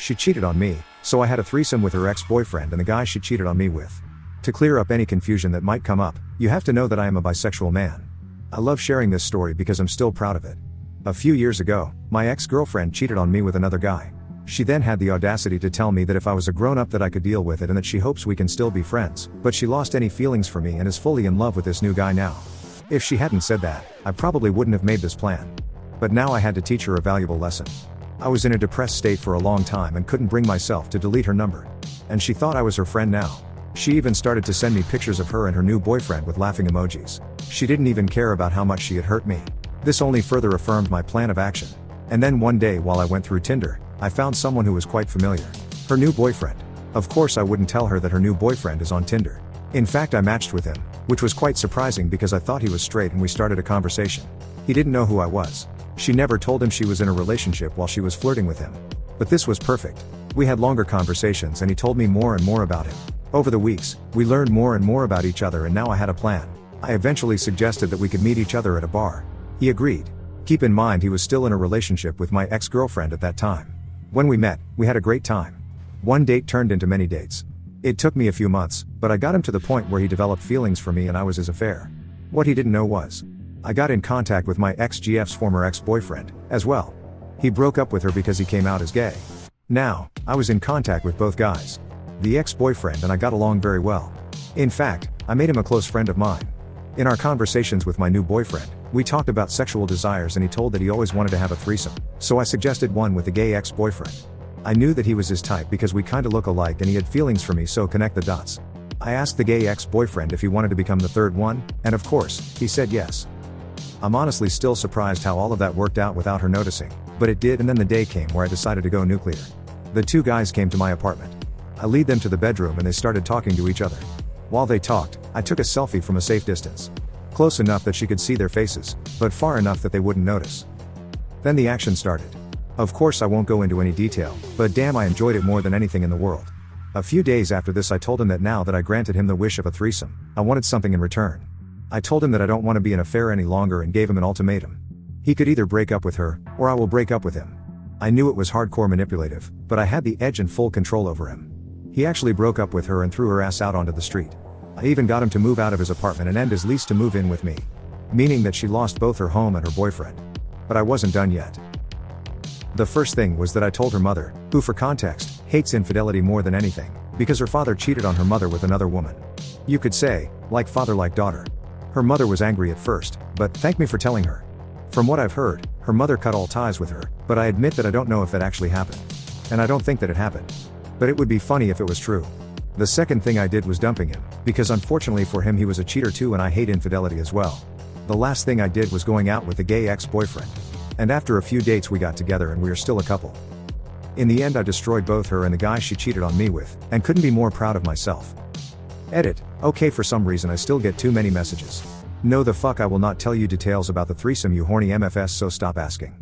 She cheated on me, so I had a threesome with her ex-boyfriend and the guy she cheated on me with. To clear up any confusion that might come up, you have to know that I am a bisexual man. I love sharing this story because I'm still proud of it. A few years ago, my ex-girlfriend cheated on me with another guy. She then had the audacity to tell me that if I was a grown-up that I could deal with it and that she hopes we can still be friends, but she lost any feelings for me and is fully in love with this new guy now. If she hadn't said that, I probably wouldn't have made this plan. But now I had to teach her a valuable lesson. I was in a depressed state for a long time and couldn't bring myself to delete her number. And she thought I was her friend now. She even started to send me pictures of her and her new boyfriend with laughing emojis. She didn't even care about how much she had hurt me. This only further affirmed my plan of action. And then one day while I went through Tinder, I found someone who was quite familiar. Her new boyfriend. Of course I wouldn't tell her that her new boyfriend is on Tinder. In fact, I matched with him, which was quite surprising because I thought he was straight and we started a conversation. He didn't know who I was. She never told him she was in a relationship while she was flirting with him. But this was perfect. We had longer conversations and he told me more and more about him. Over the weeks, we learned more and more about each other and now I had a plan. I eventually suggested that we could meet each other at a bar. He agreed. Keep in mind he was still in a relationship with my ex-girlfriend at that time. When we met, we had a great time. One date turned into many dates. It took me a few months, but I got him to the point where he developed feelings for me and I was his affair. What he didn't know was, I got in contact with my ex-GF's former ex-boyfriend, as well. He broke up with her because he came out as gay. Now, I was in contact with both guys. The ex-boyfriend and I got along very well. In fact, I made him a close friend of mine. In our conversations with my new boyfriend, we talked about sexual desires and he told that he always wanted to have a threesome, so I suggested one with a gay ex-boyfriend. I knew that he was his type because we kinda look alike and he had feelings for me, so connect the dots. I asked the gay ex-boyfriend if he wanted to become the third one, and of course, he said yes. I'm honestly still surprised how all of that worked out without her noticing, but it did, and then the day came where I decided to go nuclear. The two guys came to my apartment. I lead them to the bedroom and they started talking to each other. While they talked, I took a selfie from a safe distance. Close enough that she could see their faces, but far enough that they wouldn't notice. Then the action started. Of course I won't go into any detail, but damn, I enjoyed it more than anything in the world. A few days after this I told him that now that I granted him the wish of a threesome, I wanted something in return. I told him that I don't want to be in an affair any longer and gave him an ultimatum. He could either break up with her, or I will break up with him. I knew it was hardcore manipulative, but I had the edge and full control over him. He actually broke up with her and threw her ass out onto the street. I even got him to move out of his apartment and end his lease to move in with me. Meaning that she lost both her home and her boyfriend. But I wasn't done yet. The first thing was that I told her mother, who for context, hates infidelity more than anything, because her father cheated on her mother with another woman. You could say, like father like daughter. Her mother was angry at first, but thanked me for telling her. From what I've heard, her mother cut all ties with her, but I admit that I don't know if that actually happened. And I don't think that it happened. But it would be funny if it was true. The second thing I did was dumping him, because unfortunately for him he was a cheater too and I hate infidelity as well. The last thing I did was going out with a gay ex-boyfriend. And after a few dates we got together and we are still a couple. In the end I destroyed both her and the guy she cheated on me with, and couldn't be more proud of myself. Edit. Okay, for some reason I still get too many messages. No the fuck, I will not tell you details about the threesome, you horny MFS, so stop asking.